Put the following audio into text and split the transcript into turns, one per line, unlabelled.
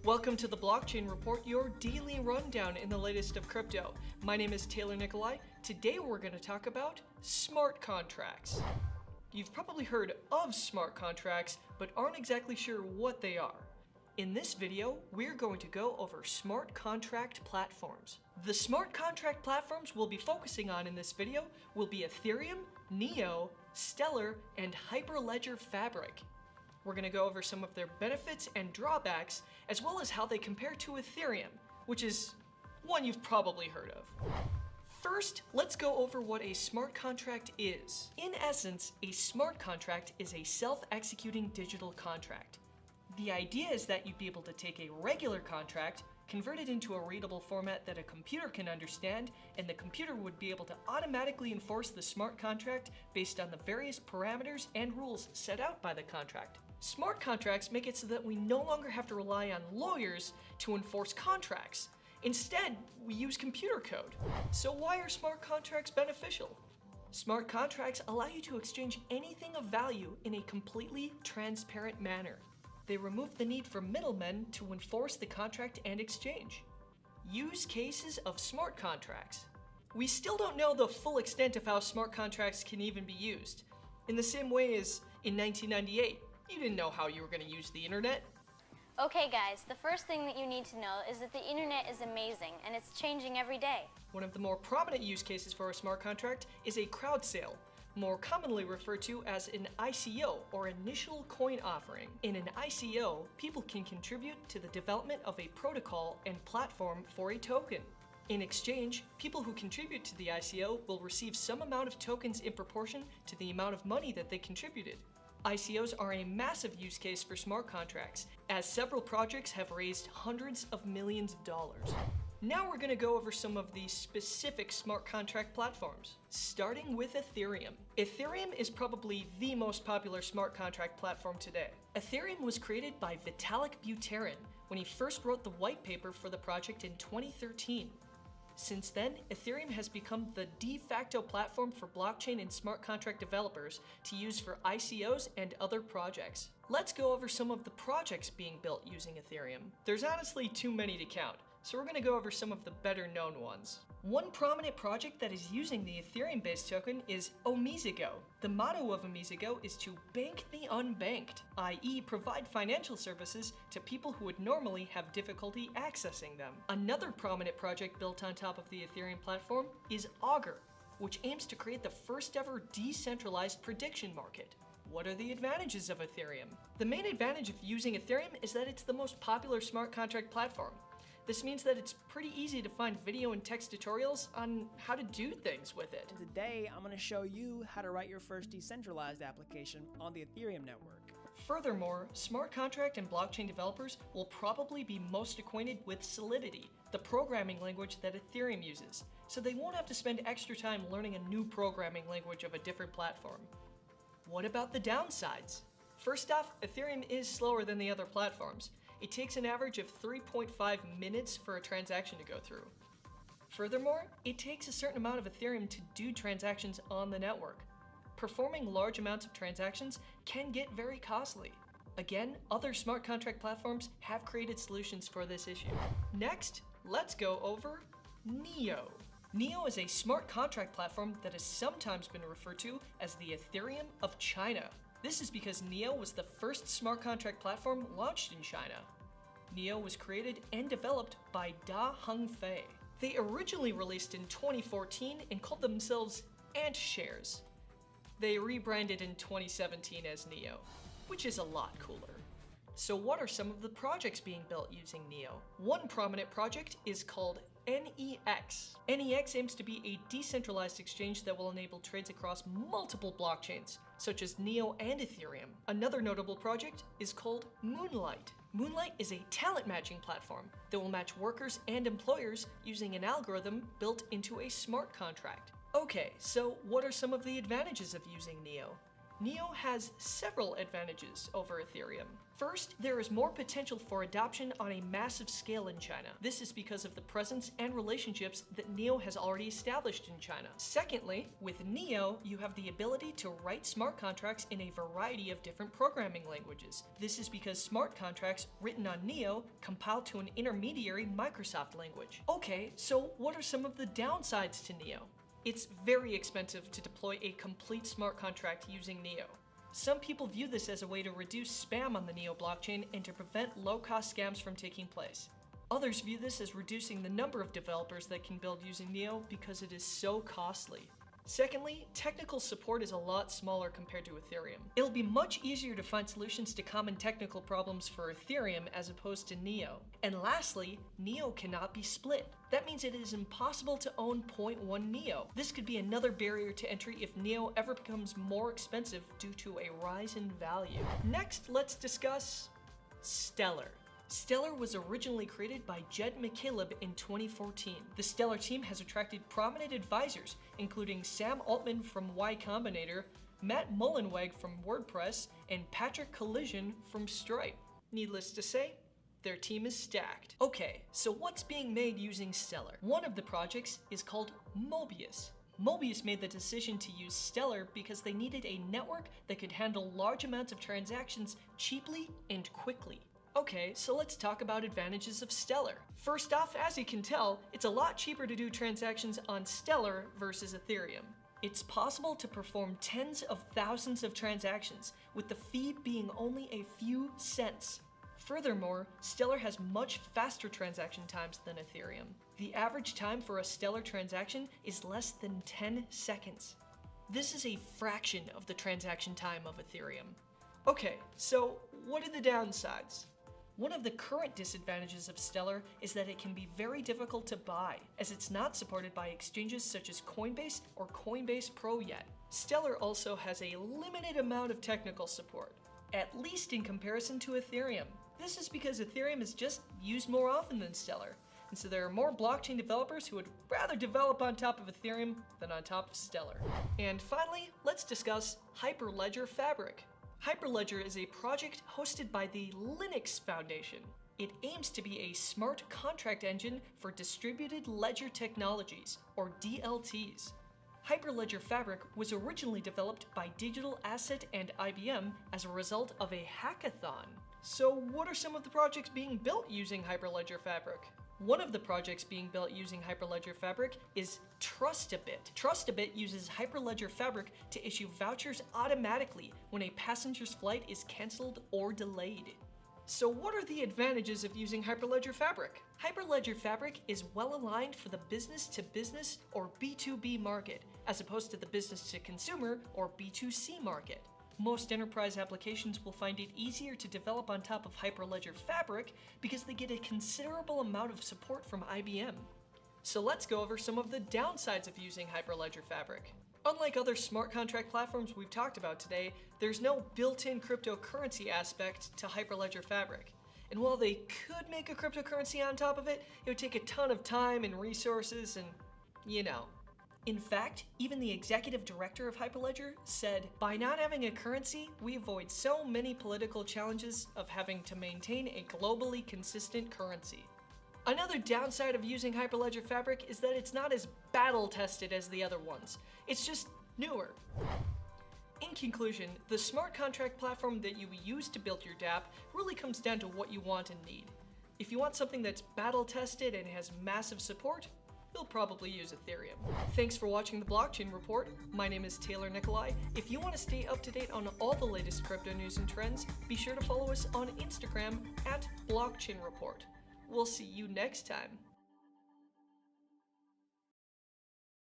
Welcome to the Blockchain Report, your daily rundown in the latest of crypto. My name is Taylor Nikolai. Today we're going to talk about smart contracts. You've probably heard of smart contracts, but aren't exactly sure what they are. In this video, we're going to go over smart contract platforms. The smart contract platforms we'll be focusing on in this video will be Ethereum, Neo, Stellar, and Hyperledger Fabric. We're going to go over some of their benefits and drawbacks, as well as how they compare to Ethereum, which is one you've probably heard of. First, let's go over what a smart contract is. In essence, a smart contract is a self-executing digital contract. The idea is that you'd be able to take a regular contract, convert it into a readable format that a computer can understand, and the computer would be able to automatically enforce the smart contract based on the various parameters and rules set out by the contract. Smart contracts make it so that we no longer have to rely on lawyers to enforce contracts. Instead, we use computer code. So why are smart contracts beneficial? Smart contracts allow you to exchange anything of value in a completely transparent manner. They remove the need for middlemen to enforce the contract and exchange. Use cases of smart contracts. We still don't know the full extent of how smart contracts can even be used. In the same way as in 1998, you didn't know how you were going to use the internet.
Okay guys, the first thing that you need to know is that the internet is amazing and it's changing every day.
One of the more prominent use cases for a smart contract is a crowd sale, more commonly referred to as an ICO, or initial coin offering. In an ICO, people can contribute to the development of a protocol and platform for a token. In exchange, people who contribute to the ICO will receive some amount of tokens in proportion to the amount of money that they contributed. ICOs are a massive use case for smart contracts, as several projects have raised hundreds of millions of dollars. Now we're going to go over some of the specific smart contract platforms, starting with Ethereum. Ethereum is probably the most popular smart contract platform today. Ethereum was created by Vitalik Buterin when he first wrote the white paper for the project in 2013. Since then, Ethereum has become the de facto platform for blockchain and smart contract developers to use for ICOs and other projects. Let's go over some of the projects being built using Ethereum. There's honestly too many to count, so we're going to go over some of the better known ones. One prominent project that is using the Ethereum-based token is Omizigo. The motto of Omizigo is to bank the unbanked, i.e. provide financial services to people who would normally have difficulty accessing them. Another prominent project built on top of the Ethereum platform is Augur, which aims to create the first ever decentralized prediction market. What are the advantages of Ethereum? The main advantage of using Ethereum is that it's the most popular smart contract platform. This means that it's pretty easy to find video and text tutorials on how to do things with it.
Today, I'm going to show you how to write your first decentralized application on the Ethereum network.
Furthermore, smart contract and blockchain developers will probably be most acquainted with Solidity, the programming language that Ethereum uses, so they won't have to spend extra time learning a new programming language of a different platform. What about the downsides? First off, Ethereum is slower than the other platforms. It takes an average of 3.5 minutes for a transaction to go through. Furthermore, it takes a certain amount of Ethereum to do transactions on the network. Performing large amounts of transactions can get very costly. Again, other smart contract platforms have created solutions for this issue. Next, let's go over Neo. Neo is a smart contract platform that has sometimes been referred to as the Ethereum of China. This is because Neo was the first smart contract platform launched in China. Neo was created and developed by Da Hongfei. They originally released in 2014 and called themselves AntShares. They rebranded in 2017 as Neo, which is a lot cooler. So what are some of the projects being built using Neo? One prominent project is called NEX. NEX aims to be a decentralized exchange that will enable trades across multiple blockchains, such as Neo and Ethereum. Another notable project is called Moonlight. Moonlight is a talent matching platform that will match workers and employers using an algorithm built into a smart contract. Okay, so what are some of the advantages of using Neo? Neo has several advantages over Ethereum. First, there is more potential for adoption on a massive scale in China. This is because of the presence and relationships that Neo has already established in China. Secondly, with Neo, you have the ability to write smart contracts in a variety of different programming languages. This is because smart contracts written on Neo compile to an intermediary Microsoft language. Okay, so what are some of the downsides to Neo? It's very expensive to deploy a complete smart contract using Neo. Some people view this as a way to reduce spam on the Neo blockchain and to prevent low-cost scams from taking place. Others view this as reducing the number of developers that can build using Neo because it is so costly. Secondly, technical support is a lot smaller compared to Ethereum. It'll be much easier to find solutions to common technical problems for Ethereum as opposed to Neo. And lastly, Neo cannot be split. That means it is impossible to own 0.1 Neo. This could be another barrier to entry if Neo ever becomes more expensive due to a rise in value. Next, let's discuss Stellar. Stellar was originally created by Jed McCaleb in 2014. The Stellar team has attracted prominent advisors, including Sam Altman from Y Combinator, Matt Mullenweg from WordPress, and Patrick Collision from Stripe. Needless to say, their team is stacked. Okay, so what's being made using Stellar? One of the projects is called Mobius. Mobius made the decision to use Stellar because they needed a network that could handle large amounts of transactions cheaply and quickly. Okay, so let's talk about advantages of Stellar. First off, as you can tell, it's a lot cheaper to do transactions on Stellar versus Ethereum. It's possible to perform tens of thousands of transactions, with the fee being only a few cents. Furthermore, Stellar has much faster transaction times than Ethereum. The average time for a Stellar transaction is less than 10 seconds. This is a fraction of the transaction time of Ethereum. Okay, so what are the downsides? One of the current disadvantages of Stellar is that it can be very difficult to buy, as it's not supported by exchanges such as Coinbase or Coinbase Pro yet. Stellar also has a limited amount of technical support, at least in comparison to Ethereum. This is because Ethereum is just used more often than Stellar, and so there are more blockchain developers who would rather develop on top of Ethereum than on top of Stellar. And finally, let's discuss Hyperledger Fabric. Hyperledger is a project hosted by the Linux Foundation. It aims to be a smart contract engine for distributed ledger technologies, or DLTs. Hyperledger Fabric was originally developed by Digital Asset and IBM as a result of a hackathon. So what are some of the projects being built using Hyperledger Fabric? One of the projects being built using Hyperledger Fabric is Trustabit. Trustabit uses Hyperledger Fabric to issue vouchers automatically when a passenger's flight is canceled or delayed. So what are the advantages of using Hyperledger Fabric? Hyperledger Fabric is well aligned for the business-to-business or B2B market, as opposed to the business-to-consumer or B2C market. Most enterprise applications will find it easier to develop on top of Hyperledger Fabric because they get a considerable amount of support from IBM. So let's go over some of the downsides of using Hyperledger Fabric. Unlike other smart contract platforms we've talked about today, there's no built-in cryptocurrency aspect to Hyperledger Fabric. And while they could make a cryptocurrency on top of it, it would take a ton of time and resources and, you know. In fact, even the executive director of Hyperledger said, "By not having a currency, we avoid so many political challenges of having to maintain a globally consistent currency." Another downside of using Hyperledger Fabric is that it's not as battle-tested as the other ones. It's just newer. In conclusion, the smart contract platform that you use to build your dApp really comes down to what you want and need. If you want something that's battle-tested and has massive support, you'll probably use Ethereum. Thanks for watching the Blockchain Report. My name is Taylor Nikolai. If you want to stay up to date on all the latest crypto news and trends, be sure to follow us on Instagram at Blockchain Report. We'll see you next time.